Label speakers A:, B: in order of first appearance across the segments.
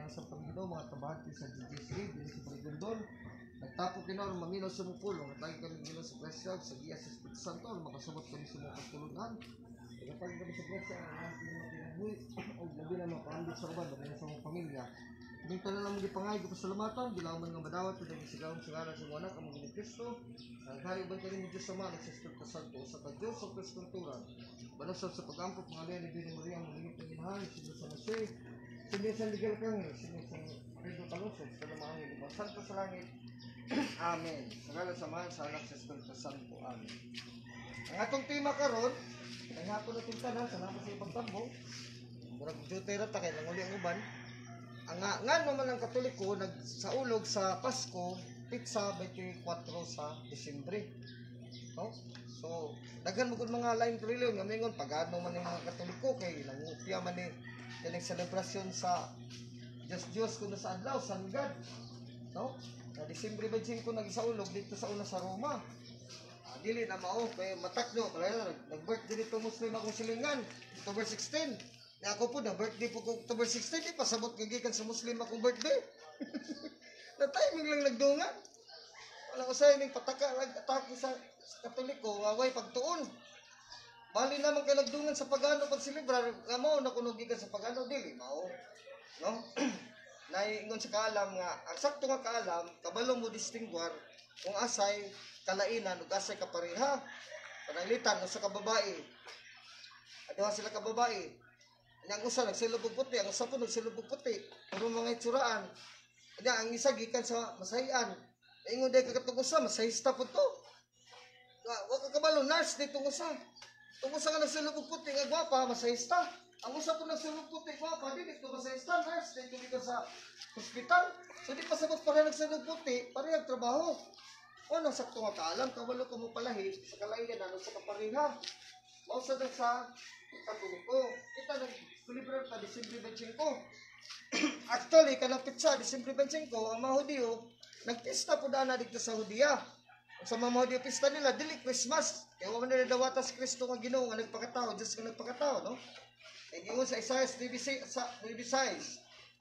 A: sa Panginoon, mga tabahati sa GGC, din sa Parigondon. Nagtapo kinaw ng maminaw sa mupulong, at lagi kami ginaw sa presyo, sa Giya sa Espiritu Santo, makasabot kami sa mga pagtulungan. Kapag kami sa presyo, ang ating mga pinabuhi, o labi na mga paandit sa uban, labi na sa mga pamilya. Minta na lang mga gipangay, gipasalamatan, gilaman nga madawat, pinag sigawang sigara sa mga anak, ang mga ni Kristo. Naghari ba kayo ni Diyos sa mga, sa Espiritu Santo, sa ka-Diyos, sa Kriskultura. Banasab sa pag-ampot, mga liyan ni Bini Maria, magigit ng inahan, sino sa Jose, sino sa Miguel Cangel, sino sa Pedro Calosos, sa lamangin, mga santo sa langit. Amen. Sa ngalan sa Mahal, sa Anak, sa Espiritu Santo. Amen. Ang atong tema karon, ay hapon na tintanan, sa napos sa ibang tambo, murag jutera ta kay nanguli ang uban. Ang nga naman ang Katoliko, nagsaulog sa Pasko, pizza 24 sa Disyembre. No? So, daghan mo gud mga lain reliyon nga mingon pagano man yung mga Katoliko kay nangupya man ni kining selebrasyon sa Diyos kuno sa adlaw Sangad. No? Sa Disyembre 25 nagisaulog dito sa una sa Roma. Dili na mao kay matakdo kaya nag-birthday dito Muslim akong silingan October 16. Na ako po na birthday po ko October 16 di pasabot kay gikan sa Muslim akong birthday. Na timing lang nagdungan. Wala ko sa ining pataka atake sa Katoliko, away pagtuon. Bali naman kay nagdungan sa pagano pagselebrar, nga mao na kuno gikan sa pagano dili mao. No? Naingon sa kaalam nga, ang sakto nga kaalam, kabalo mo distingguar kung asay kalainan ug asay kapareha. Pananglitan sa kababae. Aduha sila kababae. Ang usa nagsilog og puti, ang usa po nagsilog og puti. Puro mga itsuraan. Ang isa gikan sa masahian. Ingon day kakatong usa, masahista po to. Wa ka kabalo nurse dito usa. Tung usa nga nagsilog og puti nga gwapa, masahista. Ang usa po nagsilog og puti gwapa, dili to masahista nurse dito dito sa hospital. So di pasabot para nagsilog puti, parehang trabaho. Ano sakto nga kaalam, kabalo ko mo palahi sa kalainan sa kapareha. Mao sa Katoliko. Kita nag-celebrar ta Disyembre 25. Actually, kanang pizza Disyembre 25, ang mga Hudiyo nagpista po na dito sa Hudiya. Sa mga Hudiyo pista nila dili Christmas. Kaya wala nila dawata sa Kristo nga Ginoo nga nagpakatao, Dios nga nagpakatao, no? Kaya giingon sa Isaiah 9:6,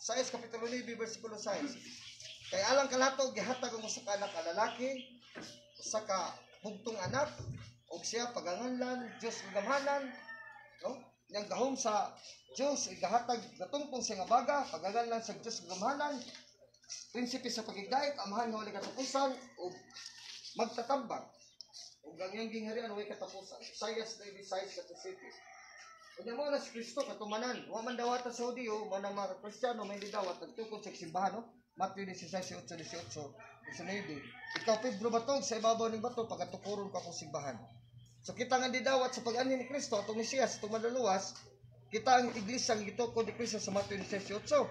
A: Isaiah kapitulo 9 bersikulo 6. Kaya alang kalato gihatag ang usa ka anak ka lalaki, usa ka bugtong anak, ug siya paganganlan Dios gamhanan. No? Yang gahom sa Diyos, igahatag natungtong siya nga baga, pagaganlan sa Diyos gamhanan, prinsipe sa pagigdait, amahan nga wali katapusan, o magtatambag. O ganyan gingharian, wali katapusan. Isaiah 9:6. Kanya mo na si Kristo, katumanan. Waman dawata sa Hudiyo, manang mga Kristiyano, may didawat, nagtukod sa simbahan, no? Matthew 16:18. Ikaw, Pedro Batog, sa ibabaw ng bato, pagkatukuron ka kong simbahan. So kita nga didawat sa pag-ani ni Kristo atong Mesiyas atong maduluwas, kita ang iglesia nga gitukod ni Kristo sa Mateo 16:8.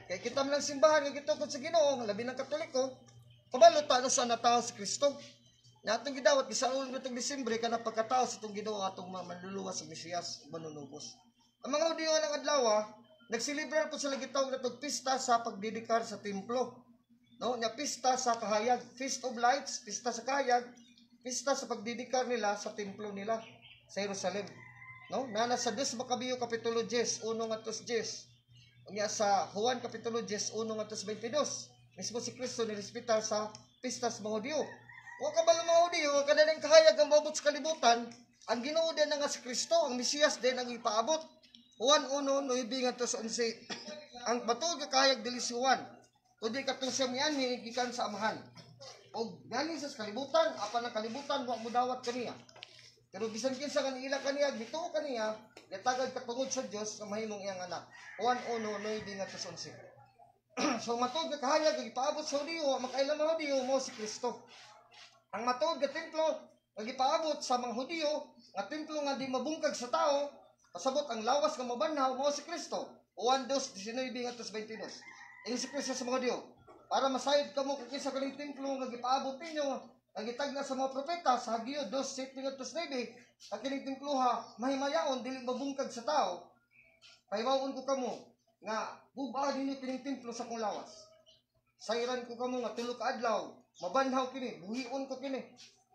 A: Kaya kita man ang simbahan nga gitukod sa Ginoo, labi ng Katoliko, kabalo ta no sa natawo si Kristo. Na atong gidawat gisaulog nitong Disyembre kana pagkatao sa atong Ginoo atong maduluwas sa Mesiyas manunubos. Ang mga Hudiyo ng adlaw, nagselebrar po sila gitawag natong pista sa pagdedikar sa templo. No, nya pista sa kahayag, Feast of Lights, pista sa kahayag. Pista sa pagdidikar nila sa templo nila sa Jerusalem. No? Nana sa 2 Makabiyo kapitulo 10, 1-10. Unya sa Juan kapitulo 10, 1-22. Mismo si Kristo nirespetar sa pista sa mga Hudiyo. Wa kabalo mga Hudiyo, kadaling kahayag ang maabot sa kalibutan, ang Ginoo din nga si Kristo, ang Mesiyas din ang ipaabot. Juan 1:9-11. Ang batuod nga kahayag dili si Juan. Kundi katong siya mianhi gikan sa amahan. O galing sa kalibutan, apa ng kalibutan, wa mo dawat kaniya. Pero bisan kinsa kanila kaniya, gituo kaniya, natagad katungod sa Dios nga mahimong iyang anak. Juan 1:9-11. So matuod nga kahayag gipaabot sa Hudiyo, makailang mga Hudiyo mo si Kristo. Ang matuod nga templo nga gipaabot sa mga Hudiyo, nga templo nga di mabungkag sa tao, pasabot ang lawas nga mabanhaw mo si Kristo. Juan 2:19-22. Ini si Kristo sa mga Hudiyo. Para masayod kamo kung kinsa kaning templo nga gipaabot ninyo, nga gitagna sa mga propeta sa Hageo 2:7-9, ang kining temploha mahimayaon dili mabungkag sa tao. Pahiwaon ko kamo nga buba dinhi kining templo sa kong lawas. Sayran ko kamo nga tulo ka adlaw, mabanhaw kini, buhion ko kini.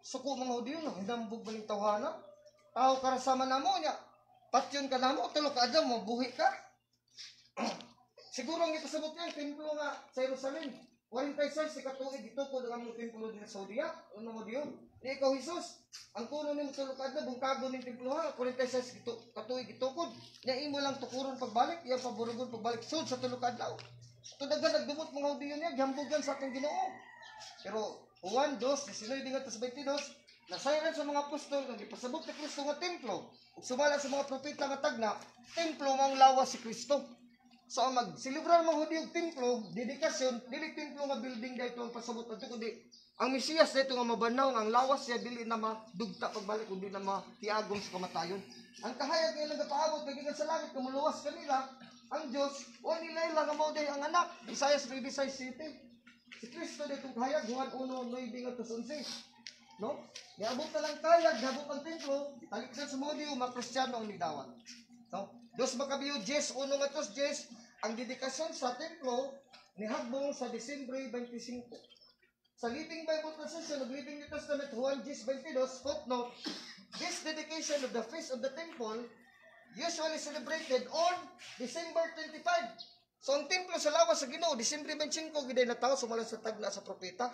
A: Suko mga Hudiyo na hinambog baling tawhana. Tao karasama namo nya. Patyon ka namo tulo ka adlaw mabuhi ka. Siguro ang ipasabot yan, templo nga sa Jerusalem. 46 si katuig ito ko ang mga templo din sa Saudia. Ano mo diyon? Ni ikaw Jesus, ang kuno ni tulukad na bungkago ning templo ha. 46 katuig ito ko. Nya imo lang tukuron pagbalik, iya paburugon pagbalik sud sa tulukad law. Ito dagan nagdumot mga Hudiyo niya, gihambugan sa atong Ginoo. Pero Juan 2:19-22, nasayran sa mga apostol nga gipasabot ni Kristo nga templo. Ug sumala sa mga propeta nga tagna, templo mang lawas si Kristo. So ang magsilibrar mga Hudiyo templo, dedikasyon, dili templo nga building dayto ang pasabot adto kundi ang Mesiyas dayto nga mabanaw nga ang lawas siya dili na madugta pagbalik kundi na matiagom sa kamatayon. Ang kahayag nga nagapaabot pagikan sa langit kumuluwas kanila ang Dios o nila lang mao day ang anak. Isaiah 36 city. Si Kristo dayto kahayag Juan 1:9-11. No? Niabot na lang kayag, niabot ang templo, italikdan sa mga Hudiyo, mga Kristiyano ang nidawat. No? Dos Makabiyo 10:1-10, ang dedikasyon sa templo nihagbong sa Disyembre 25. Sa Living Bible Translation of Living New Testament, Juan 10:22, footnote, this dedication of the feast of the temple usually celebrated on December 25. So ang templo sa lawas sa Ginoo, Disyembre 25 giday na tawo sumala sa tagna sa propeta.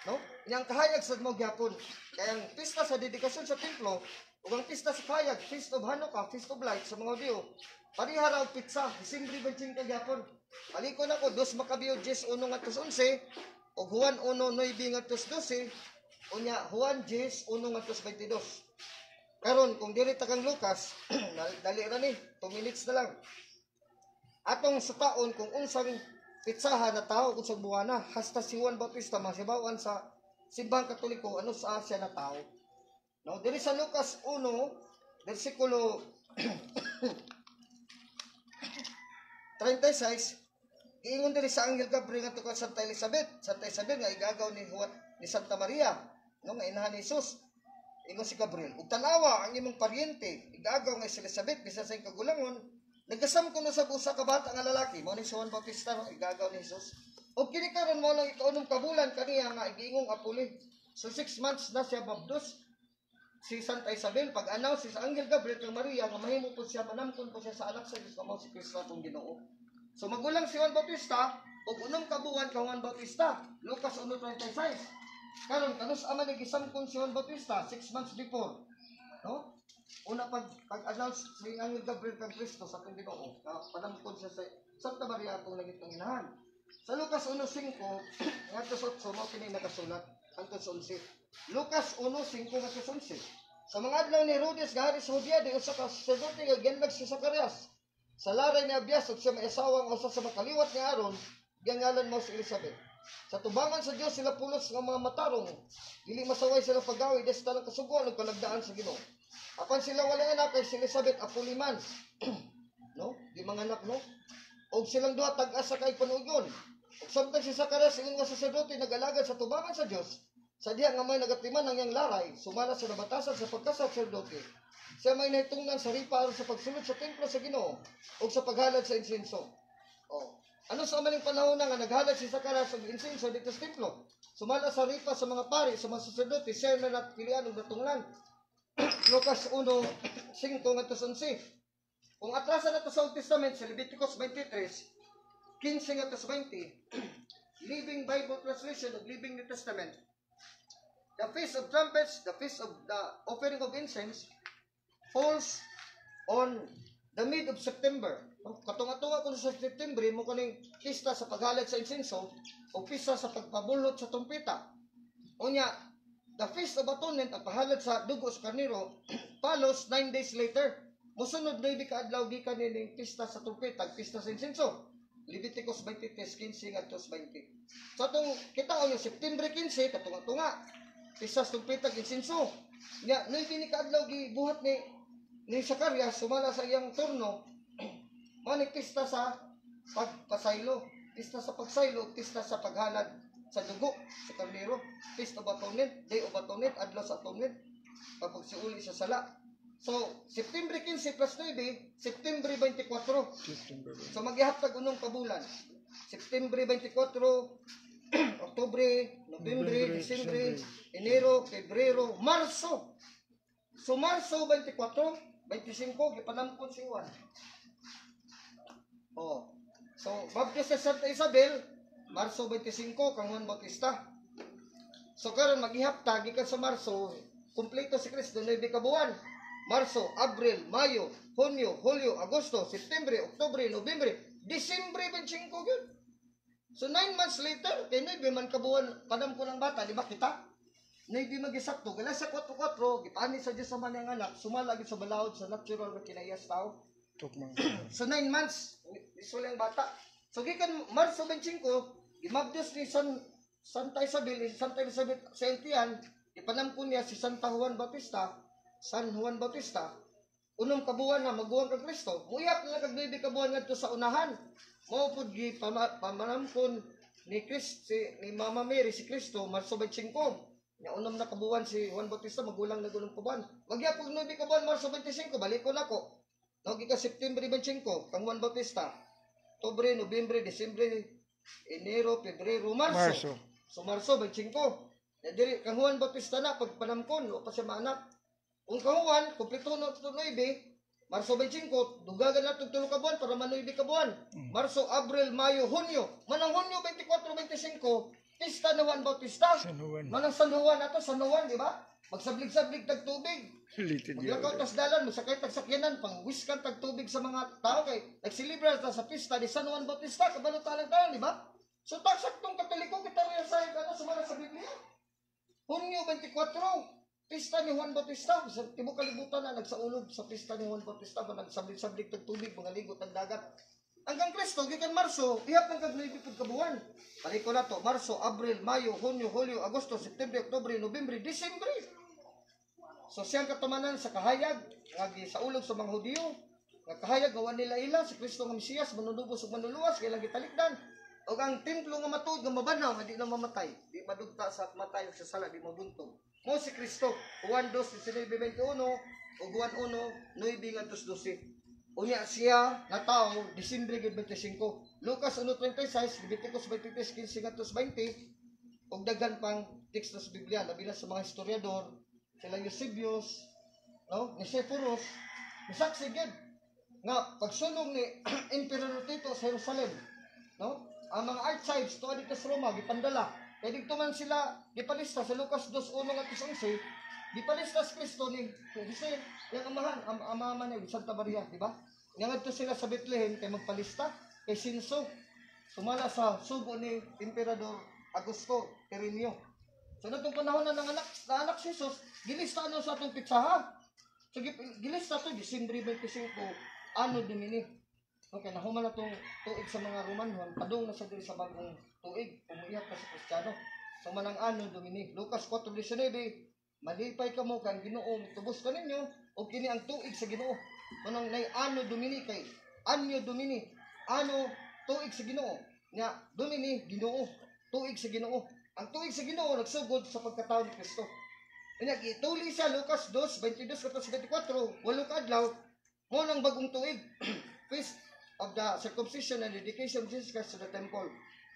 A: No? Yang kahayag sa mo gyapon. Kaya ang pista sa dedikasyon sa templo ug ang pista sa kahayag, Feast of Hanukkah, Feast of Lights sa mga Hudiyo, pariha raw pitsa, Disyembre 25 gyapon. Palikon ako 2 Makabiyo 10:1-11 ug Juan 1:9-12, unya Juan 10:1-22. Karon kung dili ta kang Lucas, dali ra ni, 2 minutes na lang. Atong sa taon kung unsang pitsahan na tao unsang buwana, hasta si Juan Bautista masibawan sa simbahang Katoliko ano sa Asia na tao. No, diri sa Lucas 1 bersikulo 36, giingon diri sa Anghel Gabriel ngadto kay Santa Elizabeth. Santa Elizabeth nga igagaw ni Santa Maria, no, nga inahan ni Jesus. Ingon si Gabriel, ug tanawa ang imong paryente, igagaw nga si Elizabeth bisan sa kagulangon, nagkasam ko na sa busa ka bata nga lalaki, mo ni Juan Bautista, no, igagaw ni Jesus. Ug kini karon mo lang ikaunong kabulan kaniya nga giingong apuli. So 6 months na siya baptos. Si Santa Isabel pag-announce sa Anghel Gabriel kay Maria nga mahimo po siya manamkon po siya sa anak sa Dios kamo si Kristo atong Ginoo. So magulang si Juan Bautista ug unong kabuwan ka Juan Bautista, Lucas 1:36. Karon kanus ama ni gisamkon si Juan Bautista 6 months before. No? Una pag-announce si Anghel Gabriel kay Kristo sa atong Ginoo, panamkon siya sa Santa Maria atong nagitong inahan. Sa Lucas 1:5 ngadto sa 8 mao kini nakasulat hangtod sa 11. Lucas 1:5-11. Sa mga adlaw ni Herodes nga hari sa Judea, di usa ka sacerdote nga ginlag si Zacarias. Sa laray ni Abias ug siya maisawang usa sa makaliwat ni Aaron, giangalan mo si Elizabeth. Sa tubangan sa Dios sila pulos nga mga matarong, dili masaway sila paggawi des tanang kasuguan ug kalagdaan sa Ginoo. Apan sila wala anak kay si Elizabeth apuliman. No? Di mga anak, no? Og silang duha tag-asa kay panugon. Ug samtang si Zacarias ingon nga sacerdote nag-alagad sa tubangan sa Dios, sa diha nga may nagatiman ng iyang laray, sumala sa nabatasan sa pagkasacerdote. Siya may nahitungnan sa ripa aron sa pagsulod sa templo sa Ginoo ug sa paghalad sa insenso. Oh. Ano sa maling panahon nga naghalad si Zacarias og insenso dito sa templo? Sumala sa ripa sa mga pari, sa mga sacerdote, siya na napilian og natunglan. Lucas 1:5-11. Kung atrasan nato sa Old Testament sa Leviticus 23:15-20, Living Bible Translation of Living New Testament, the Feast of Trumpets, the Feast of the Offering of Incense, falls on the mid of September. Katunga-tunga kung sa September, mo kaning pista sa paghalad sa insenso o pista sa pagpabulot sa tumpita. Unya, the Feast of Atonement, ang pahalad sa dugo sa karniro, follows 9 days later. Musunod na ibig kaadlaw gikan ni pista sa tumpita, pista sa insenso. Leviticus 23:15-20. So itong kita o yung September 15, katunga-tunga, pista sa tumpita, insenso. Nga, no ibig kaadlaw gibuhat ni Zacarias, sumala sa iyang turno, manik pista sa pagpasaylo, pista sa pagsaylo, pista sa paghalad sa dugo, sa karniro, Feast of Atonement, Day of Atonement, adlaw sa Atonement, kapag siuli sa sala. So, September 15 plus 9, September 24. So, maghihatag unong kabulan. September 24, Oktubre, Nobyembre, Disyembre, Enero, Pebrero, Marso. So, Marso 24, 25, gipanamkon si Juan. Oh. So, baptist sa Santa Isabel, Marso 25, kang Juan Bautista. So, karon maghihapta, gikan sa Marso, kumpleto si Cristo, 9 kabuan. Marso, Abril, Mayo, Hunyo, Hulyo, Agosto, Septembre, Oktubre, Nobyembre, Disyembre 25 yun. So, 9 months later, kay 9 man kabuan, padam ko ng bata, di ba kita? 9 mag-isakto, gala sa 4-4, gipani sa Diyos sa manang anak, sumalagi sa balawod sa natural na kinayas tao. So 9 months, isuli ang bata. So gikan Marso 25, gimabdos ni Santa Isabel sa Eltian, ipanampo niya si San Juan Bautista, unong kabuan na maguwang kang Kristo. Muyap na kag-9 kabuan ngadto sa unahan. Mao pud gi pamanampon ni Mama Mary si Kristo Marso 25. Nya unom na kabuan si Juan Bautista magulang na gunong kabuan. Magya pud 9 kabuan Marso 25, balik ko nako. No, gika September 25, kang Juan Bautista. Oktubre, Nobyembre, Disyembre, Enero, Pebrero, Marso. So Marso 25. Diri kang Juan Bautista na pagpanamkon o pa siya maanak. Kung kang Juan, kumpleto na 9, Marso 25, dugagan na tulo ka buwan para man 9 ka buwan. Marso, Abril, Mayo, Hunyo. Manang Hunyo 24, 25, pista na Juan Bautista. Manang San Juan ato, San Juan, di ba? Magsablig-sablig tag tubig. Maglakaw tas dalan, masakay tag sakyanan, pangwiskan tag tubig sa mga tao kay nagsilibra ta sa pista ni San Juan Bautista, kabalo talang taon, di ba? So taksaktong Katoliko kita rin sa Biblia. Hunyo 24, pista ni Juan Bautista. Sa tibok kalibutan na nagsaulog sa pista ni Juan Bautista, nagsablig-sablig tag tubig, mga ligot ang dagat. Hanggang Kristo, gikan Marso, ihap ng kaglibipod kabuhan. Balik ko na to, Marso, Abril, Mayo, Hunyo, Hulyo, Agosto, September, Oktubre, Nobyembre, Disyembre. So siyang katumanan sa kahayag, ngagi sa ulog sa mga Hudiyo, nga kahayag gawa nila ila si Kristo nga Mesiyas, manunubos ug manuluwas, kailang gitalikdan. O ang templo nga matuod nga mabanaw, nga di na mamatay, di madugta sa matay sa sala, di mabuntog. Mo si Kristo, Juan 2:19-21, o Juan 1:9 ngadto 12. Unya siya na tao, Disyembre 25. Lucas 1:36, Leviticus 23:15 ngadto 20, og daghan pang teksto sa Biblia, labi na sa mga historiador, sila Eusebius, no, ni Sepphoros, misaksi gid nga pagsulong ni Emperor Tito sa Jerusalem, no? Ang mga archives tuwa dito sa Roma gipandala. Kay dito man sila gipalista sa Lucas 2:1 ngadto 11, gipalista sa Kristo ni Jose, yang amahan, amaman ni Santa Maria, di ba? Nga ngadto sila sa Bethlehem kay magpalista kay sinso sumala sa sugo ni Emperador Augusto Quirino. So natong panahon na anak si Jesus, gilista ano sa atong pitsaha. So gilista to Disyembre 25, ano Domini. Okay, nahuman na itong tuig sa mga Romanhon, padung na sa diri sa bagong tuig, umuyat na sa Kristiyano. So manang ano Domini, Lucas 4:19, malipay ka mo kang Ginoo, tubos ka ninyo, o kini ang tuig sa Ginoo. Manang nay ano Domini kay, anyo Domini, ano tuig sa Ginoo. Nga, Domini, Ginoo, tuig sa Ginoo. Ang tuig sa Ginoo nagsugod sa pagkatao ni Kristo. Kanya ituli siya Lucas 2:22-24, 8 ka adlaw, mo nang bagong tuig. Feast of the circumcision and dedication of Jesus Christ to the temple.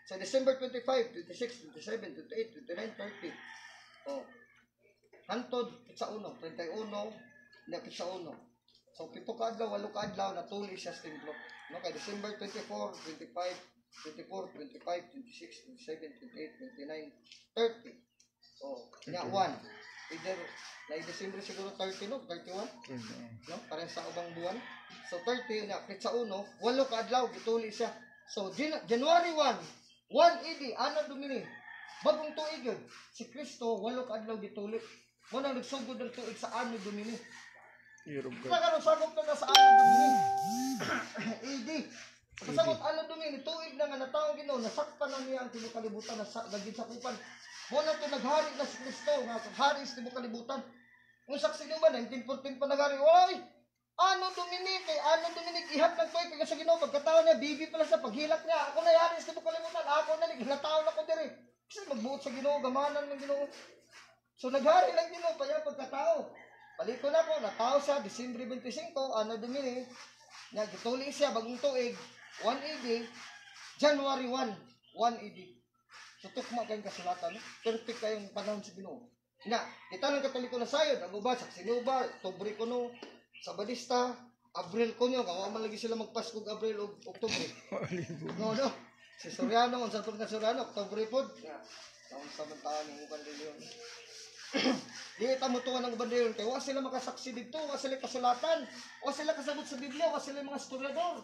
A: So December 25, 26, 27, 28, 29, 30. Oh. Hantod sa 1, 31, na sa 1. So 7 ka adlaw, 8 ka adlaw natuli siya sa templo. No kay December 24, 25, 24, 25, 26, 27, 28, 29, 30. So, nga 1. Either, na December siguro 30, no? 31? No? Parang sa ubang buwan. So, 30, nga, sa 1, 8 ka adlaw, gituli siya. So, January 1, 1 AD, ano Domini? Bagong tuig yun. Si Kristo, 8 ka adlaw, gituli. Muna nagsugod ng tuig sa ano Domini. Nagkaroon sagop na sa ano Domini. AD. Pasabot ano Domini, tuig na nga natawag Ginoo, nasakpan na niya ang tibok kalibutan, naging sakupan. Muna ito naghari na si Kristo, hari sa tibok kalibutan. Kung saksi nyo ba, 1914 pa naghari, oy! Ano Domini, kay ano Domini, ihap ng tuig, kaya sa Ginoo, pagkataon niya, bibi pala sa paghilak niya, ako na yari sa tibok kalibutan, ako na, nataon ako diri. Kasi magbuot sa Ginoo, gamanan ng Ginoo. So naghari lang Ginoo, kaya pagkatao. Balik ko na po, natao siya, Disyembre 25, ano Domini, nagtuli siya, bagong tuig, 1 AD, January 1, 1 AD. So, tukma kayong kasulatan, no? Perfect kayong panahon sa Ginoo. Nga, kita ng Katoliko na sayod, ang uba, sa Sinuba, Oktubre kuno, Sabadista, Abril ko nyo, kawa man lagi sila magpasko Abril o Oktubre. No. Si Soriano, ang sapot nga Soriano, Oktubre po. Ang samantaan ng bandilyon. Di tamutuan ng bandilyon. Kaya wala sila makasaksi dito, wala sila kasulatan, wala sila kasabot sa Biblia, wala sila mga historiador.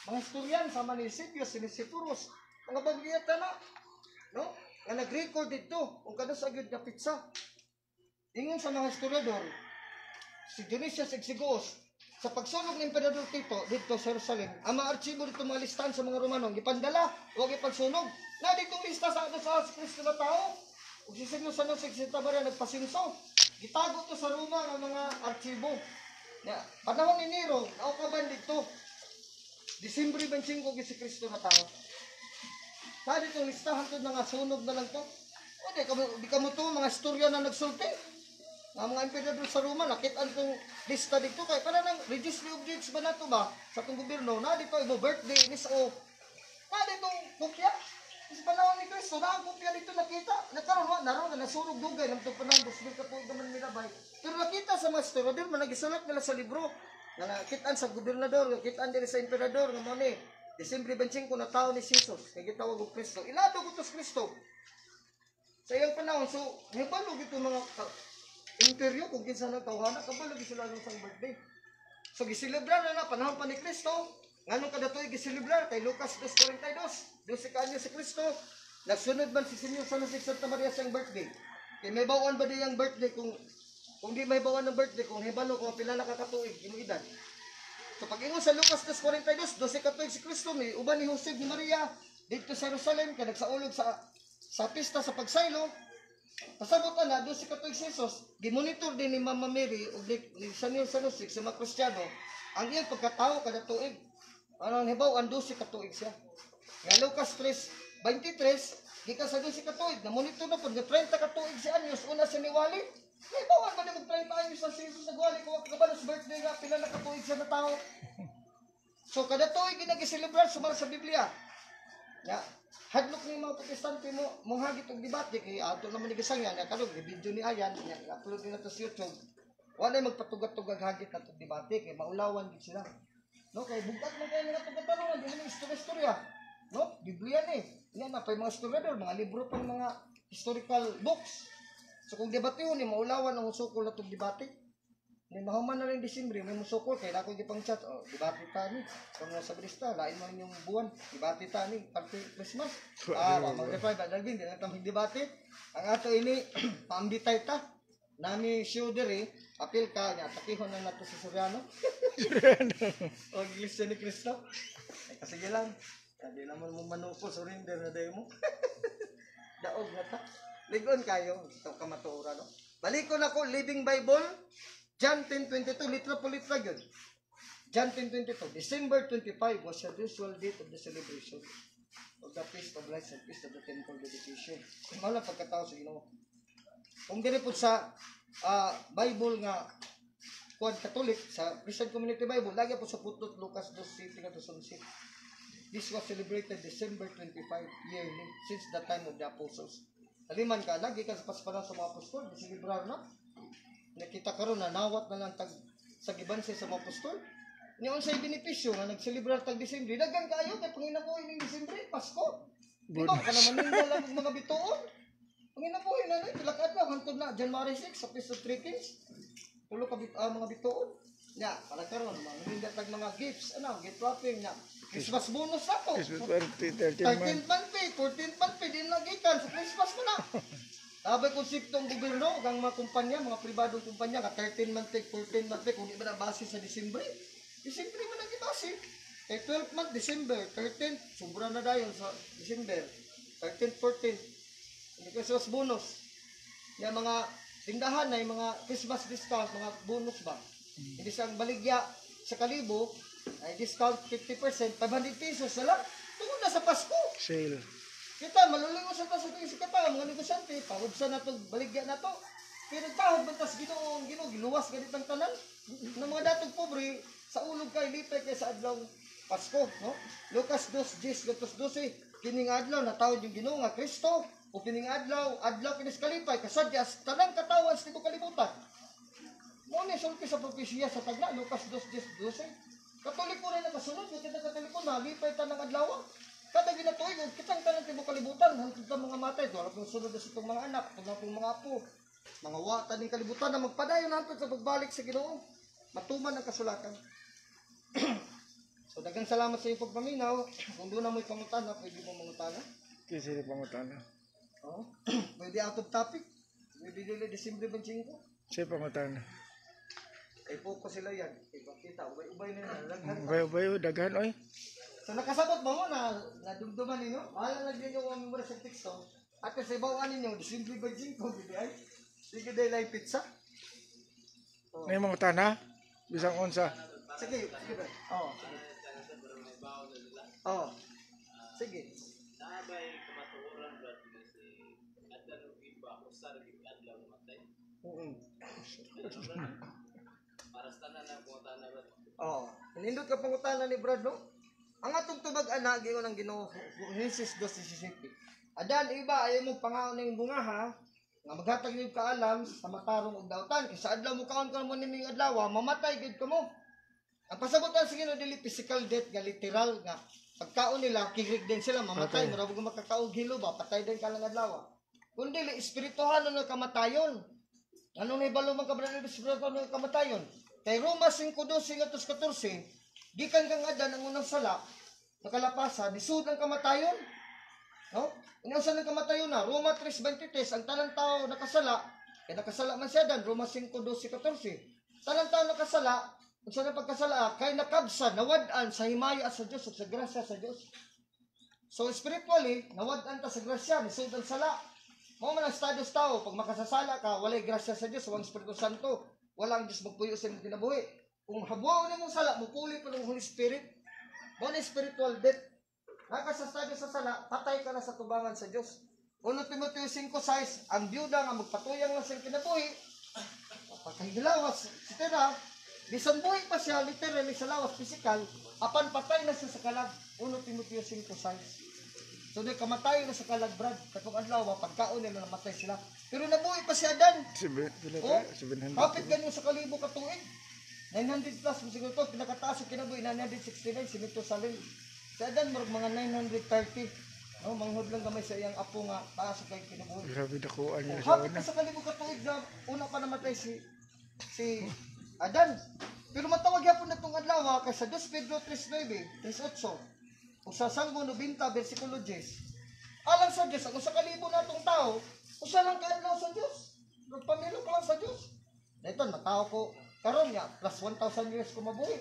A: Mga historian, sama ni Sipios, ni Sipuros. Mga bagliyata na. No? Nga nag-record dito, kung kada sa agad na pizza. Ingon sa mga historiador, si Dionysius Exiguus, sa pagsulog ng Emperador Tito dito sa Jerusalem, ang mga archibo dito mga listahan sa mga Romano, ipandala, huwag ipagsunog. Na dito lista sa Kristo na tao, kung sisiglo sa nung Santa Maria nagpasinso, gitago to sa Roma ng mga archibo. Panahon ni Nero, naukaban dito, Disyembre 25 si Kristo na tao. Na dito listahan to nga sunog na lang to. O di ka mo to, mga istorya na nagsulti. Mga emperador sa Roma, nakitaan itong lista dito. Kaya para ng registry of deeds ba na ito ba? Sa itong gobyerno, na dito ibo birthday, miso. Na dito kopya. Sa panahon ni Kristo, na ang kopya dito nakita. Nagkaroon, naroon na nasunog dugay. Nang itong panahon, 2,000 kapoy naman milabay. Pero nakita sa mga historiador, managisulat nila sa libro. Nakitaan sa gobernador, nakitaan din sa emperador. Nga mo ni, Disyembre 25 na tao ni Jesus. Kaya gitawag ko Kristo. Ilado ko ito sa Kristo. Sa iyang panahon, so, hibalog ito mga imperyo, kung kinsa nagtawhana, kabalog sila ng isang birthday. So, gisilibrar na panahon pa ni Kristo. Nganong kada tuig gisilibrar, kay Lucas 2:42, 12 ka anyo si Kristo. Nagsunod man si Senyor sa Santa Maria siyang birthday. Kaya may bawaan ba di yung birthday kung di may bawaan ng birthday, kung hibalo, kung pila na kakatuig, yung edad. So, pag ingon sa Lucas 2:42, 12 ka tuig si Kristo, may uban ni Jose ni Maria, dito sa Jerusalem, kaya nagsaulog sa pista sa pagsaylo. Pasabot na, doon si Katolik Jesus, gimonitor din ni Mama Mary o ni Sanil Sanusik sa mga Kristiyano ang iyang pagkatao kada tuig. Ano hibaw, ang 12 katuig siya. Nga Lucas 3:23, gikan sa 12 katuig, na monitor na po, 30 katuig si Anyos, una si Niwali. Hibawan ba na mag-30 anyos sa Jesus nagwali kung kabalos birthday nga, pila na katuig siya na tao. So kada tuig ginagiselebrar sumara sa Biblia. Ya, hadlok ni mga protestante mo mong hagit og debate kay ato naman ni gisang yan kalog video ni Ayan upload nila to sa YouTube. Wala magpatugat-tugag hagit na tong debate kay maulawan gid sila. No, kay bugat man kay nila tugat-tugan di man istorya. No, Biblia ni. Yan na pay mga historiador, mga libro pang mga historical books. So kung debate ni maulawan ang usukol na tong debate. Ni mahuman na rin Disyembre, may musukol, kaya ako gipang chat, debate ta ni, kung nasa Brista, lain mo yung buwan, debate ta ni, party Christmas. Mag-reply ba, Dalvin, di na tamang debate. Ang ato ini, paambitay ta, nami Shuderi, apil ka niya, takihon na nato sa Soriano. O Iglesia ni Cristo. Ay, kasi lang, hindi naman mo manupo, surrender na dayo mo. Daog na ta. Ligon kayo, ito kamatuura, no? Balikon ako, Living Bible, John 10:22, litra po litra yun. John 10:22, December 25 was the usual date of the celebration of the Feast of Lights and Feast of the Temple Dedication. Mala pagkatao sa Ginoo. Kung dili po sa Bible nga kuan Catholic, sa Christian Community Bible, lagi po sa putot Lucas 2:11. This was celebrated December 25 yearly since the time of the apostles. Taliman ka, lagi ka sa pasparan sa mga apostol, diselebrar na. Nakita karon na nawat na lang sa gibanse sa mga apostol. Niyon sa benepisyo nga nagselebrar tag Disyembre, daghan kaayo kay panginabuhi ning Disyembre, Pasko. Di ba ka naman nila lang mga bituon. Panginabuhi na ni pila ka adlaw hangtod na January 6 sa Feast of Three Kings. Tulo ka mga bituon. Ya, para karon mga tag mga gifts, gift wrapping na. Christmas bonus na to.
B: Christmas birthday,
A: 13th month pay, 14th month pay, din nagikan sa Christmas mo na. Sabay konseptong gobyerno, ang mga kumpanya, mga pribadong kumpanya, 13 month pay, 14 month pay, kung di ba nabase sa Disyembre. Disyembre man ang ibase. Kay 12th month, December, 13th, sobra na dayon sa December. 13th, 14th, hindi Christmas bonus. Yung mga tindahan na, yung mga Christmas discount, mga bonus ba. Hindi siyang baligya sa kalibo, ay discount 50%, 500 pesos na lang. Tungkol na sa Pasko.
B: Sale.
A: Kita, malulingon sa taso ito yung kata, mga negosyante, pahubsan na ito, baligya na ito. Kaya nagpahod, bantas Ginoo, giluwas ganit ang tanan. Ng mga datong pobre, sa ulog kay lipay kay sa adlaw Pasko, no? Lucas 2:10, 12, kining adlaw, natawad yung Ginoo nga Kristo, o kining adlaw kinis kalipay, kasadyas, tanang katawan sa tibo kalibutan. Mo ni sulti sa propesya sa tagna, Lucas 2:10, 12. Katoliko rin nakasunod, kita katoliko na, lipay ta ng adlaw. Kada ginatuig, kitang tanang tibok kalibutan, hangtod ta mga matay, wala pang sunod na sa itong mga anak, wala pang mga apo. Mga wata ng kalibutan na magpadayon hangtod sa pagbalik sa Ginoo. Matuman ang kasulatan. So, dagang salamat sa iyong pagpaminaw. Kung doon na mo'y pangutana, pwede mo mangutana.
B: Kasi pangutana.
A: Oo. Pwede out of topic. Pwede dili December 25.
B: Siya pangutana.
A: Ay po sila yan. Kita, ubay-ubay na yan.
B: Ubay-ubay, daghan oy.
A: So nakasabot mo na nadumduman ninyo? Mahala na din yung memori sa teksto. At sa ibawan ninyo, December 25, hindi ay. Sige dahil ay pizza. Oh.
B: May mangutana? Bisang unsa.
A: Sige, sige ba? Oo. Oo. Sige.
C: Sabay kamatuoran ba kasi adlaw iba ako sa adlaw matay. Para sa tanan na pangutana ba?
A: Oo. Nindot ka pangutana ni Brad, no? Ang atong tubag ana gingon ang Ginoo Genesis 2:17. Adan iba ayo mo pangaon ning bunga ha nga maghatag ning kaalam sa matarong ug daotan kay sa adlaw mo kaon ka mo ning adlaw mamatay gid kamo. Ang pasabutan sa Ginoo dili physical death nga literal nga pagkaon nila kirig din sila mamatay mura kung makakaog hilo ba patay din ka lang adlaw. Kundi espirituhan no kamatayon. Anong nahibalo man ka brother espirituhan no kamatayon? Kay Roma 5:12-14 gikan kang adan ang unang sala, nakalapasan, nisud ang kamatayon. No? Inausan ng kamatayon na, Roma 3:23, ang tanang tao nakasala, kaya nakasala man siya dan, Roma 5:12-14. Tanang tao nakasala, kung saan ang pagkasala, kay nakabsa, nawad-an sa himaya sa Diyos, o sa grasya sa Diyos. So spiritually, nawad-an ta sa grasya, nisud ang sala. Mga man ang status tao, pag makasasala ka, walay grasya sa Diyos, walang Espiritu Santo, walang Diyos magpuyo sa iyong kinabuhi. Kung habuaw na mong sala, mupuli ko ng Holy Spirit, mo na spiritual death. Nakasastado sa sala, patay ka na sa tubangan sa Diyos. 1 Timoteo 5:6, ang byuda nga magpatuyang na sa kinabuhi, pagkahilawas, etc. Bisan buhi pa siya, literally sa lawas, physical, apan patay na siya sa kalag. 1 Timoteo 5:6. So, di kamatay na sa kalag, Brad. Katong adlaw, pagkaon nila namatay sila. Pero nabuhi pa siya dan.
B: 700.
A: Kapit ganyan sa kalibo katuig. 900 plus, siguro ito, pinakataas yung kinabuhi, 969, simito salin. Sa adan, mga 930. No, manghod lang gamay sa iyang apo nga, taas yung kinabuhi.
B: Grabe dakuan niya sa
A: Kapit
B: una.
A: na sa kalibo katuig na, una pa namatay si Adan. Pero matawag yapon na itong adlaw, kaysa 2 Pedro 3:9, 3:8, o sa Salmo 90, versikulo 10. Alang sa Diyos, ang sa kalibo na itong tao, usa lang kaadlaw sa Diyos. Nagpamilok lang sa Diyos. Na ito, matao ko, karon niya, plus 1,000 years ko mabuhi.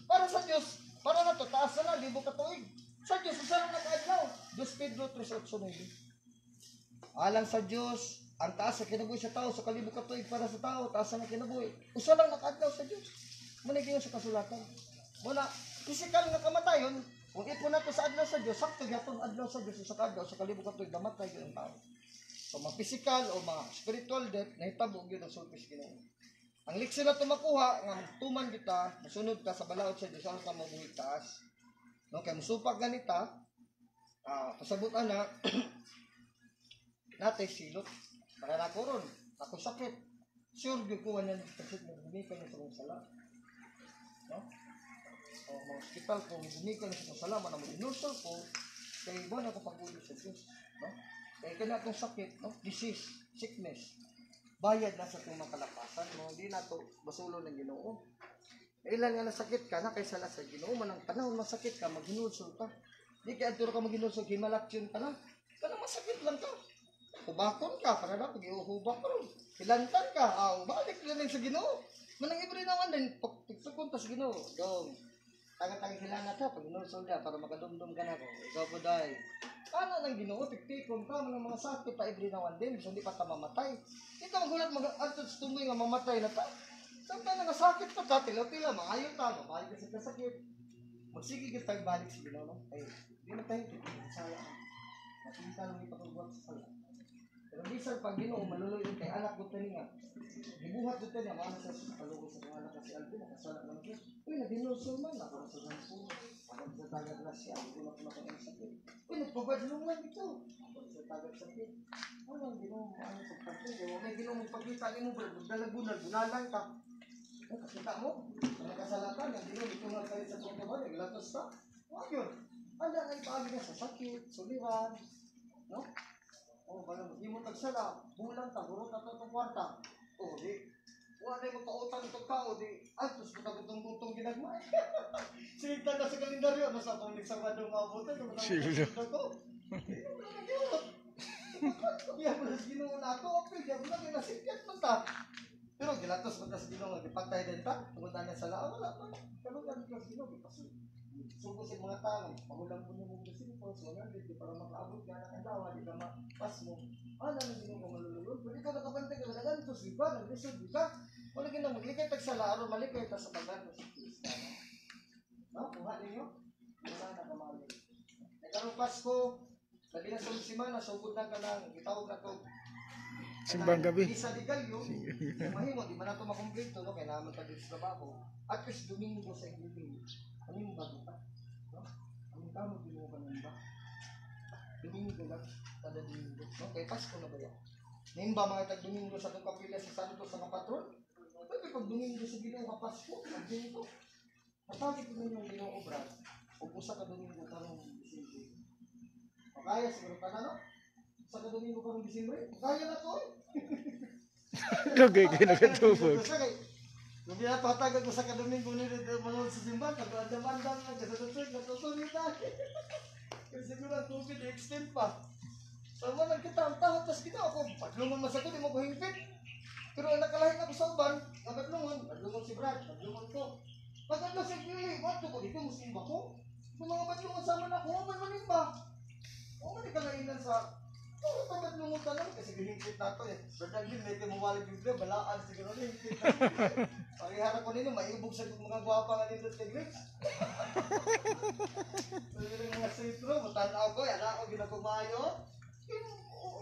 A: Para sa Diyos, para na to, taas na lang, libo katuig. Sa Diyos, usa lang nag-adlaw. 2 Pedro 3:8. Alang sa Diyos, ang taas sa kinabuhi sa tao, sa kalibo katuig para sa tao, taas na kinabuhi. Usa lang nag-adlaw sa Diyos. Manigin sa kasulatan. Muna, physical nga kamatayon, kung ipon na to sa adlaw sa Diyos, sakto gyapon adlaw sa Diyos, sa kadlaw, sa kalibo katuig, namatay yun ang tao. So, mga physical o mga spiritual death, nahitabo yun ang sulpis Ginoo. Ang leksyon na ito makuha, nga tuman kita, masunod ka sa balaod sa Diyos, ang ka mabuhi taas. No, kaya musupag ganita, pasabutan na, natay silot. Para na ko ron, ako sakit. Sure, yung kuha niya ng kasit mo, gumikan niya sa mong sala. No? O, mga hospital ko, gumikan niya sa mong sala, manamang inusol ko, kaya iba na ako pag-uwi sa Diyos. No? Kaya kaya itong sakit, no? Disease, sickness, bayad na sa itong makalapasan mo, hindi na ito basulo ng Ginoo. Ilan nga nasakit ka na kaysa sa Ginoo, manang panahon masakit ka, maghinulsol ka. Di kaya turo ka maghinulsol, himalakyon ka na. Kaya masakit lang ka. Hubakon ka, para na pag-iuhubak ka rin. Hilantan ka, balik na lang sa Ginoo. Manang ibri naman din, pagsukunta sa Ginoo. Dong, tangan-tangan hilangan ka, pag hinulsol ka, para makadumdum ka na ko. Ikaw po dahil. Ano nang Ginoo, tiktikon ka, mga sakit pa ibri naman din, so hindi pa ta mamatay. Ito magulat mag-antod sa tumoy nga mamatay na ta. Saan tayo nagasakit pa ta, tila-tila, maayon ta, mabalik kasi kasakit. Magsige kita balik sa Ginoo, no? Ay, hindi na tayo sala. Nakita lang ipatugwag sa sala. Pero bisan pag Ginoo, maluluy kay anak ko tani nga. Gibuhat ko tani, maano sa palugo sa mga anak kasi Alvin, nakasala naman ko. Uy, nag-inulsol man, nakasala sa po. Kapag sa tagat na siya, hindi ko na ang sakit. Uy, nagpabadlong lang ito. Kapag sa tagat sakit. Ano ang Ginoo, maano sa pagkakit. May Ginoo mong pagkita, mo ba, dalag-bunal, bunalan ka. Kita mo? Ang kasalatan, ang dinulungan kayo sa pagkabaw, latos ka. Huwag yun. Anda nga ipaagi ka sa sakit, suliran. No? O, parang di mo tagsala, bulan ka, burot na itong kwarta. O, di. Wala yung magpautang itong kao, di. Antos, butang-butong ginagmay. Sigta na sa kalendaryo, nasa tulig sa madong mabutan, yung matang ko. Hindi mo lang nag-iwot. Kaya mo lang ginuon ako, okay, kaya mo lang ginasipyat mo ta. Pero gilatos mo tas ginuon, nagipagtay din ta, tungkol na sa lao, wala pa. Pero ganun ka ginuon, kasi sugo sa mga tao, pagulang mo mong gusin po, so nga, di para makaabot ka na kandawa, di ka mapas mo. Ano na ginuon ko malululod? Pwede ka nakapantay ka na gantos, di ba? Nag-resort, di ba? Wala ginang maglikay tag sa laro, malikay ta sa paggantos sa Kristana. No? Kuha ninyo? Wala na kamali. Nagkarong Pasko, labi na sa simana, sugod na ka lang, itawag na to.
B: Simbang gabi.
A: Isa di galyo, mahimo, di man na ito makomplito, no? Kaya naman tayo sa trabaho. At least Domingo sa Iglesia. Anong ba ito? No? Anong tamo ginuha ka ng ba? Domingo lang, kada Domingo. No? Kaya Pasko na ba yan? Nimba mga tag-Domingo sa itong kapilya sa Santos sa kapatron? Pwede pag Domingo sa Ginoo ka Pasko, ang dito. Matagit ko yung Ginoo obra, o usa ka Domingo karong Disyembre. Makaya siguro ka na, no? Usa ka Domingo karong Disyembre? Makaya na to, eh.
B: Lugay kayo nakatubog.
A: Kung pinapatagal ko sa kadomingo nila manood sa simbahan, kag-andam-andam na, kasi natutuloy na. Kasi siguro ang COVID extend pa. Sama lang kita, ang tahot, tas kita ako, paglungan masakot, di mo ko hingpit. Pero nakalahin ako sa uban, naglungan si Brad, naglungan ko. Pag ano sa pili, wato ko dito, musimba ko. Kung mga batlungan sama na ako, may manimba. O man ikalainan sa, puro pa batlungan tanong, kasi hingpit na ito eh. Brad Alvin, may timuwalig biblia, balaan siguro na hingpit na. Pagihara ko nino, maibog sa mga gwapa nga nito sa Greeks. Sabi ng mga sitro, matanaw ko, yan ako, ginakumayo.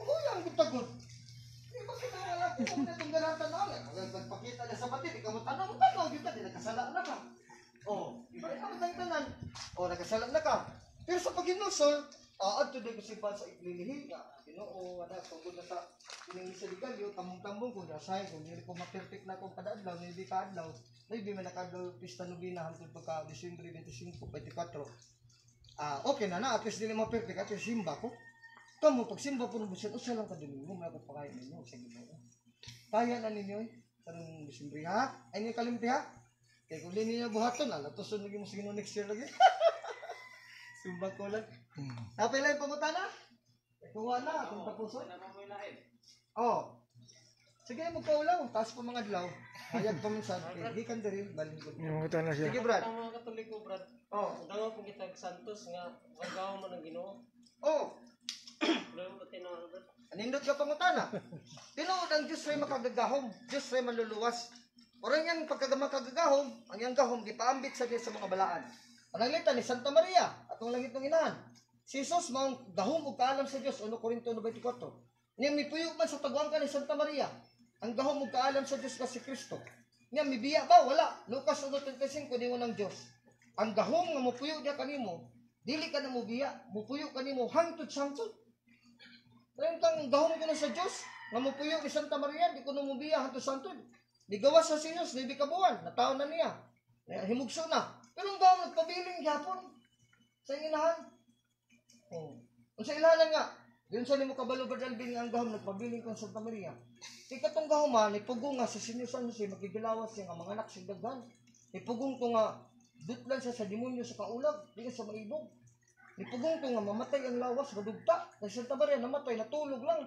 A: Uyang gitagod. Di ba kita nga lang kung itong ganatan na lang. Nagpakita na sa batid, ikaw mo tanaw kita, di nakasala na ka. O, di ba ikaw tanan? O, nakasala na ka. Pero sa pag-inusol, adto din ko si Pan sa iklilihi. Ginoo, tungkol na sa iningi sa ligalyo, tamong-tamong ko, nasay, kung hindi ko ma-perfect na akong kada-adlaw, hindi ka-adlaw, maybe may nakadlaw pista nubina hangtod pagka Disyembre 25, 24. Okay na, at least hindi ma-perfect, at least simba ko. Kamu, pag simba po ng busan, usa lang ka Domingo, may ako pakain ninyo sa Ginoo. Kaya na ninyo, karong Disyembre, ha? Ay ninyo kalimti, ha? Kaya kung hindi ninyo buhaton, latuson lagi mo sa Ginoo next year lagi. Simba ko lang. Napay lang pamuta na? Kuha na, kung tapuson. Oo. Sige, magkaulaw. Taas po mga adlaw. Hayag pa minsan. Hindi kan diri, balin ko.
B: Yung mga na siya.
A: Sige, Brad.
C: Ang mga Katoliko, Brad.
A: Oo.
C: Dawa kung kita Santos nga, magawa mo ng Ginoo.
A: Oo.
C: Wala mo tinawag, Brad.
A: Anindot ka pangutana. Tinuod ang Diyos ay makagagahom. Diyos ay maluluwas. Orang yang pagkagamagagahom, ang yang gahom, gipaambit sa Diyos sa mga balaan. Pananglitan ni Santa Maria, atong langit ng inahan. Si Jesus, maong gahom o kaalam sa Diyos, 1 Corinto 94. Niya may puyo man sa taguan ka ni Santa Maria. Ang gahom o kaalam sa Diyos ka si Kristo. Niya may biya ba? Wala. Lucas 1:35, di mo ng Diyos. Ang gahom nga mupuyo niya kanimo, dili ka na mo biya, mupuyo kanimo hangtod-hangtod. Kaya kang gahom ko na sa Diyos, nga mupuyo ni Santa Maria, di ko na mo biya hangtod-hangtod. Digawas sa sinos, di kabuan, nataon na niya. Himugso na. Pero ang gahom nagpabiling yapon sa inahan. Kung sa ilahan nga, yun sa nimo kabalo Brad Alvin nga ang gahom nagpabiling kong Santa Maria. Ikatong gahuman, ipugong nga sa sinusan siya, magigilawas siya nga mga anak siya daghan. Ipugong to nga, dutlan siya sa demonyo sa kaulag, di ka sa maibog. Ipugong to nga, mamatay ang lawas, madugta. Kasi Santa Maria, namatay, natulog lang.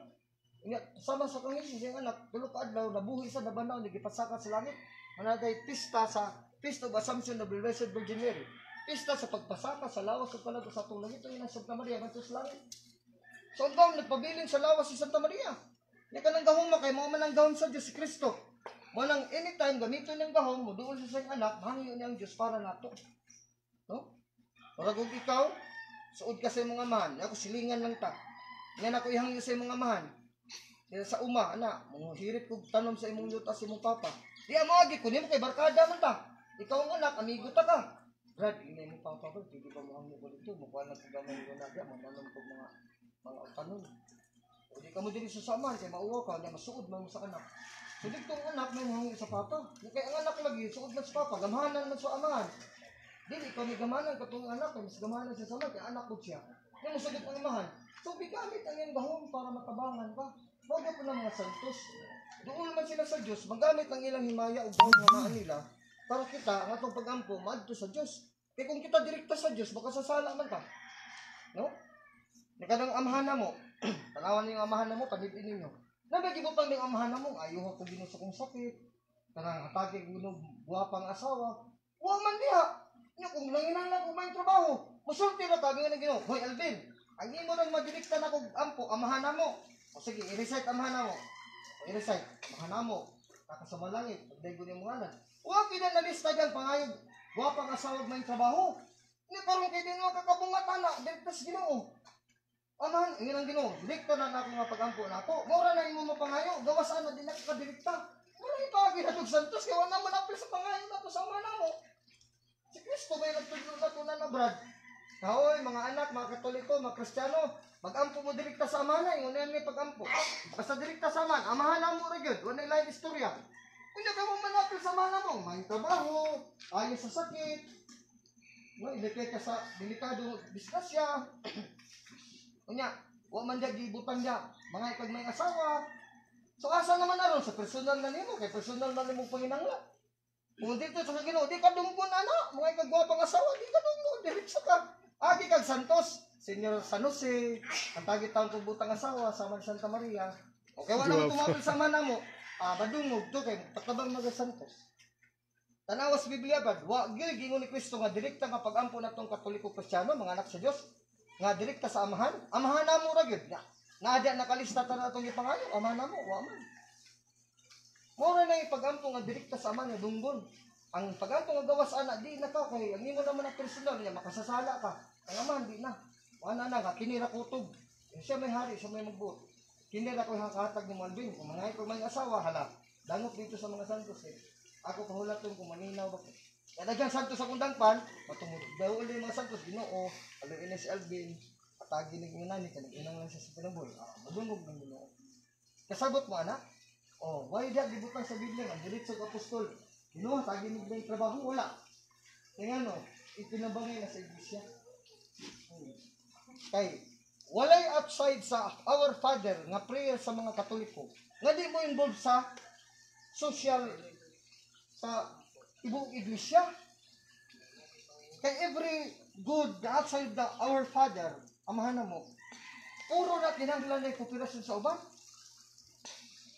A: Sama sa kangisi siyang anak, tulog ka adlaw, nabuhi sa nabanaw, nagipasaka sa langit. Manaday pista sa Feast of Assumption of the Blessed Virgin Mary. Pista sa pagpasaka sa lawas at palago sa tulog. Ito yun ang Santa Maria, ganito sa langit. So ang gahom, nagpabiling sa lawas si Santa Maria. Yan ka ng gahom kay mo man ang gahom sa Diyos si Kristo. Mo nang anytime gamito ng gahom mo, doon sa siyang anak, hangyo niya ang Diyos para nato. No? Para kung ikaw, suod ka sa mga mahan, ako silingan lang ta. Yan ako ihangyo sa mga mahan. Kaya sa uma, anak, hirit ko tanom sa imong yuta sa imong papa. Di mo agi, kunin mo kay barkada man ta. Ikaw ang anak, amigo ta ka. Brad, inay mo papa ko, hindi ba mo hangyo ko dito, makuha na kong gamay ko na diya, magtanom ko mga tanom. O di ka mo din sa saman, kaya mauwa ka, kaya masuod mo sa anak. So dito ang anak may mga sa papa. Kaya ang anak lagi, suod man sa papa, gamahanan man sa amahan. Dili, ikaw may gamahanan katong anak, mas gamahanan sa sama, kaya anak ko siya. Yung musugot ang amahan. So bigamit ang iyong gahon para matabangan ka. Huwag po ng mga santos. Doon naman sila sa Diyos, magamit ang ilang himaya o gahon na naan nila para kita, ang atong pag-ampo, maadto sa Diyos. Kaya kung kita direkta sa Diyos, baka sasala man ka. No? Nakadang amahan na mo, tanawan niyo yung amahan na mo, panitin ninyo. Nabagibutang ng amahan na mo, ayaw ko ginusa kong sakit, kanang atake ko buwapang asawa. Huwag man diha. Kung nanginanglan ko may trabaho, musulti na tabi nga ng Ginoo. Hoy Alvin, ang imo nang madirekta na kong ampo, amahan na mo. O sige, i-recite amahan na mo. O i-recite, amahan na mo. Kakasama langit, pagday ko niya mga anak. Huwag pinanalista dyan, pangayog, buwapang asawa may trabaho. Hindi parang kayo din mga kakabungatan na, direktas Ginoo. Amahan, yun ang Ginoo. Direkta na ako nga pag-ampo na ako. Mura na imo mapangayo. Gawasan na din nakakadirekta. Mura ipagin na itong santos. Kaya wala naman apil sa pangayo na ito sa amahan na mo. Si Kristo may nagtudlo na ito na Brad. Kahoy, mga anak, mga Katoliko, mga Kristiyano, mag-ampo mo direkta sa amahan na. Yun na may pag-ampo. Basta direkta sa amahan. Amahan na mo rin yun. Wala yung istorya. Kung ka mo manapil sa amahan na mo, may trabaho, ayos sa sakit, ilipit ka sa delikado disgrasya. Kunya, wa man diya gibutan diya, mga ikag may asawa. So asa naman aron sa personal na nimo, kay personal na nimo panginanglan. Kung dito sa Ginoo, di ka dunggon ana, mga ikag gwapang asawa, di ka dunggon, diretso ka. Agi kag Santos, Senior San Jose, ang tagi taon kong butang asawa sa Santa Maria. Okay, wala mo tumapil sa mana mo. Badungog to kay patabang mga Santos. Tanawas Biblia bad, wa gyud gingon ni Kristo nga direkta nga pag-ampo natong Katoliko Kristiyano, mga anak sa Dios. Nga direkta sa amahan, amahan na mo ra gyud. Nga adya nakalista ta natong ipangayo, amahan na mo, wa man. Mora na ipag-ampo nga direkta sa amahan nga dunggon. Ang pag-ampo nga gawas ana di na ka kay ang imo naman na personal niya makasasala ka. Ang amahan di na. Wala na nga kinira kutob. Siya may hari, siya may magbuot. Kinira ko hakahatag ni Malvin, kung mga ito may asawa hala. Dangot dito sa mga santos eh. Ako kahulaton kung maninaw ba ko. Kaya nagyang santos akong dangpan, matungod daw ulit mga santos, Ginoo, aluin na si Alvin, atagi ng inani, kanag-inang lang siya sa pinabol. Madungog ng Ginoo. Kasabot mo, anak? Why that gibutang sa Biblia, ang diretsong apostol. Ginoo, atagi ng may trabaho, wala. Kaya nga no, ipinabangay na sa iglesia. Kay, walay outside sa Our Father, nga prayer sa mga Katoliko, nga di mo involved sa social, sa ibong iglesia. Kay every good outside the Our Father, amahan na mo, puro na kinahanglan na kooperasyon sa uban.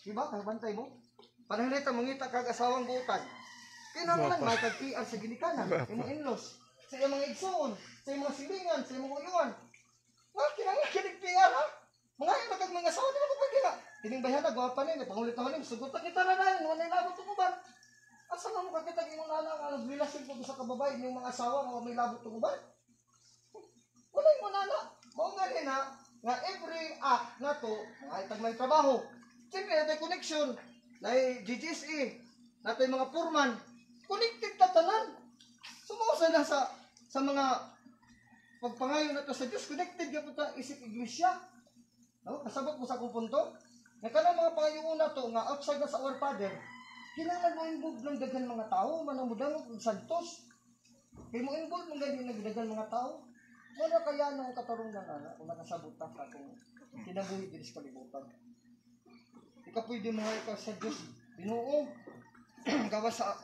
A: Diba? Kabantay mo? Panahilita, mangita kag asawang buutan. Kinahanglan, may kag-PR sa ginikanan, imong in-laws, sa iyong mga igsoon, sa iyong mga silingan, sa iyong mga uyuan. Kinahanglan, kinig-PR ha? Mga yung kag mga asawa, di ba kapag gina? Kining bayan na, gwapa niya, pangulit naman niya, sugutan kita na na yun, wala nilabot ang uban. Asa nga mo kakitag yung nana nga nagrelasyon ko sa kababay yung mga asawa nga may labot ng uban? Wala yung nana. Mao nga din ha, nga every act na to, ay tag may trabaho. Siyempre, natin connection, na GGSE, natin mga foreman, connected na tanan. Sumusa na sa mga pagpangayon na to sa Diyos, connected ka po ta isip iglesia. No? Kasabot mo sa akong punto. Nagkanang mga pangayon na to, nga outside na sa Our Father, kailangan mo involve ng dagan mga tao, manamudang ng santos. Kaya mo involve ng dagan mga tao. Wala kaya ng katarungan na kung nakasabot ka kung kinabuhi din sa kalibutan. Ika pwede mga ikaw sa Diyos. Ginoo, gawa sa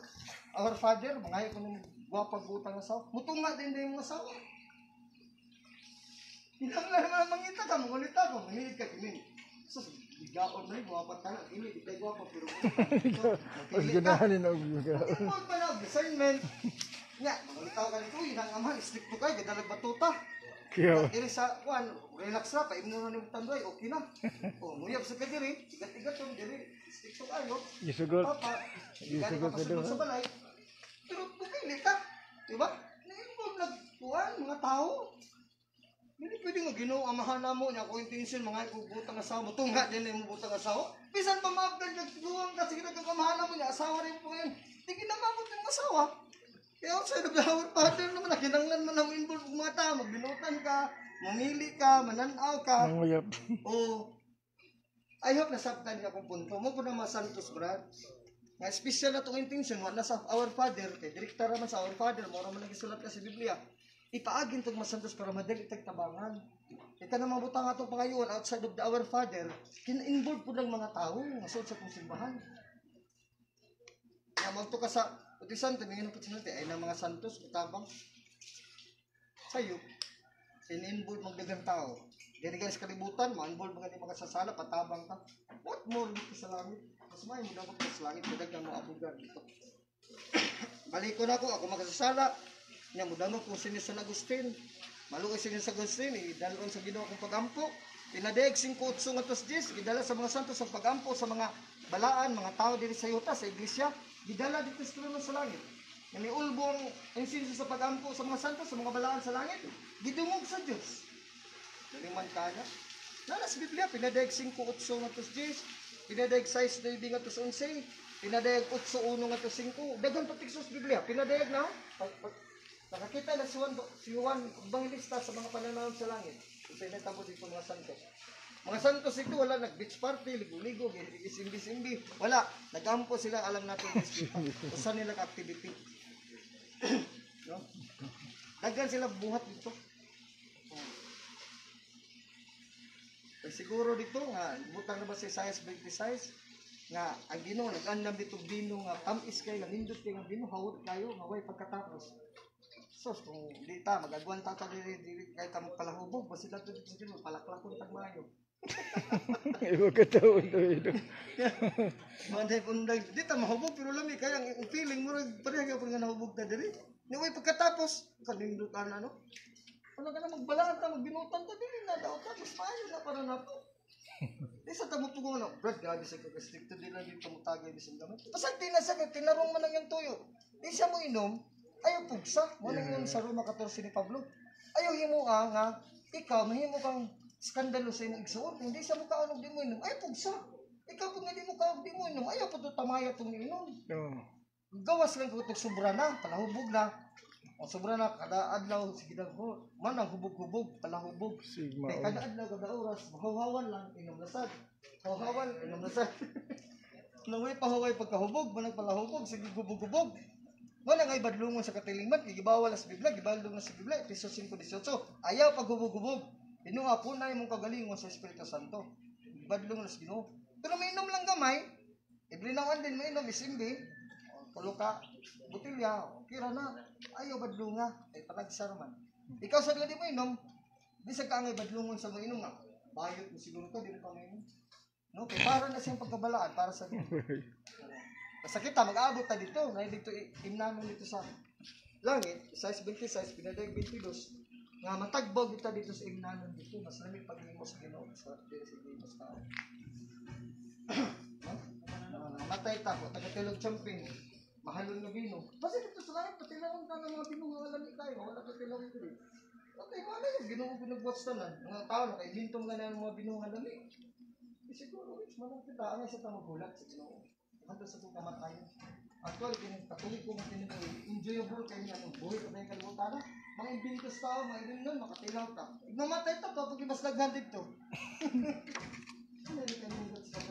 A: Our Father, mga ikaw ng gwapag butang asawa. Mutunga din din yung asawa. Hinanglan naman ang mangita ka, mangulit ako, mangilit ka, kimin. Sus, bigaon na rin, guwapat ka na, kimin, di tayo guwapat, pero
B: Mas ganahanin ang bigaon.
A: Import pa na, discernment. Nga, mangulit ako ka nito, hinang amahan, strict to kayo, gadalag batuta.
B: Kaya,
A: Diri sa, relax na, paim na ng tandoy, okay na. Nguyab sa kadiri, igat-igat yung diri, strict to kayo.
B: isugot.
A: Papa, gani ka pasunod sa balay, pero pupili ka, diba? Na-involve nagtuan, mga tao. Hindi pwede nga Ginoo amahan na mo niya kung intention mga ibutang asawa mo. Tunga din na yung butang asawa. Bisan pa maabdan yung tuwang kasi kinagkakamahan na mo niya. Asawa rin po yan. Hindi kinamabot yung asawa. Kaya outside of the Our Father naman, kinanglan mo na mo involve mga tao. Magbinutan ka, mamili ka, mananaw ka.
B: Manguyap.
A: O, I hope nasabtan niya akong punto. Mo po na mga santos, brad. Nga special na itong intention, wala sa Our Father, kay direkta raman sa Our Father, mura man nagisulat ka sa Biblia. Ipaagin itong mga santos para madali tabangan. Ika na mga butang atong pangayon outside of the Our Father, kin-involve po ng mga tao, masod sa itong simbahan. Kaya magto ka sa utisan, tumingin po sinunod, ay ng mga santos, tabang. Sayo, kin-involve magdagang tao. Gani guys, kalibutan, ma-involve mga sasala, patabang ka. What more dito sa langit? Mas may mo dapat sa langit, kadaghan mo abugan dito. Balik ko na ako magkasasala. Nya mo damo kung sino San Agustin. Maluoy sino San Agustin, idalon sa Ginoo kong pagampo. Pinadaig 5-8 nga tos 10, gidala sa mga santos sa pagampo sa mga balaan, mga tao diri sa yuta sa iglesia, gidala dito sa trono sa langit. Nga miulbo ang insinso sa pagampo sa mga santos sa mga balaan sa langit, gidungog sa Dios. Dali man kana. Nalas Biblia pinadaig 5-8 nga tos 10, pinadaig 6-9 nga tos 11, pinadaig 8-1 nga tos 5. Daghang patiksos Biblia, pinadaig na. Nakakita na si Juan Evangelista sa mga pananaw sa langit. Ito yung natabo dito mga santos. Mga santos ito, wala nag-beach party, ligo-ligo, isimbi-simbi. Wala. Nag-ampo sila, alam natin. Usan nilang activity. No? Daghan sila buhat dito. Siguro dito, nga, butang na ba si Isaiah 26, nga, ang Ginoo nag-andam dito Bino, nga, tamis kayo, nga, nindot kayo, nga, Bino, hawot kayo, nga, way pagkatapos. So, kung di ta, mag-agwan ta dili kahit ta magpalahubog, basta dito dito sa Ginoo, palaklakon tag maayo.
B: Iba ka taon ito.
A: Manday pundag, di ta mahubog, pero lami kaya ang feeling mo, pareha ka nga nahubog ta diri. Ni way pagkatapos, kanindutan ano? Ano ka na magbalaan ta, magbinutan ta dili na daw ta, mas maayo na para nato. Di sa tamo po ano, brad, gabi sa kag-stricto din lang dito mutagay bisan gamit. Pasag tinasa tinarong man ang yung tuyo. Di siya mo inom, ayaw pugsa. Wala yun sa Roma 14 ni Pablo. Ayaw himo nga, ikaw, mahimo kang skandalo sa inyong igsuon. Hindi siya mo kaunog di mo inom. Ayaw pugsa. Ikaw kung hindi mo kaunog di mo inom, ayaw po ito tamaya itong inom. Gawas lang ko ito sobra na, palahubog na. O sobra na, kada adlaw, sige na ko. Man ang hubog-hubog, palahubog.
B: Sigma.
A: Kada adlaw, kada oras, mahawawan lang, inom lasad. Hawawan, inom lasad. Nang may pahaway pagkahubog, manang palahubog, sige hubog-hubog. Wala nga ibadlungon sa katilingman, gibawal sa Biblia, gibaldong na sa Biblia, Efeso 5:18. Ayaw paghubog-hubog. Inuha po na imong kagalingon sa Espiritu Santo. Ibadlong na sa Ginoo. Pero mainom lang gamay, iblinawan din mainom isimbi, tulo ka, butilya, kira na, ayaw badlunga, ay panagsar man. Ikaw sa di mo inom, di sa kaangay badlungon sa mainom nga, bayot mo siguro ka, di mo pa mainom. No? Kaya para na siyang pagkabalaan, para sa basta kita, mag-aabot ta dito. Ngayon dito, imnanon dito sa langit, size 26, pinadaig 22. Nga matagbaw dito sa imnanon dito. Mas lamig pag-imos Ginoo sa imos tao. Matay ta ko, taga-tilog champing. Mahalon na Bino. Basta dito sa langit, patilawan ka ng mga Bino nga lamig tayo. Wala patilawan ko rin. Okay, wala yung Ginoo pinag-watch tanan. Mga tao na kay bintong nga ng mga Bino nga lamig. Siguro, manang kita, ang isa ta magulat sa Ginoo. Handa sa itong kamatayan. Actually, patuloy ko natin ito, enjoyable kayo niya, buhay ka tayong kalimutan. Mga imbintos tao, mga inunan, makatilaw ka. Igmamatay ito, kapag ibas naghandid ito. Ano yung kalimutan sa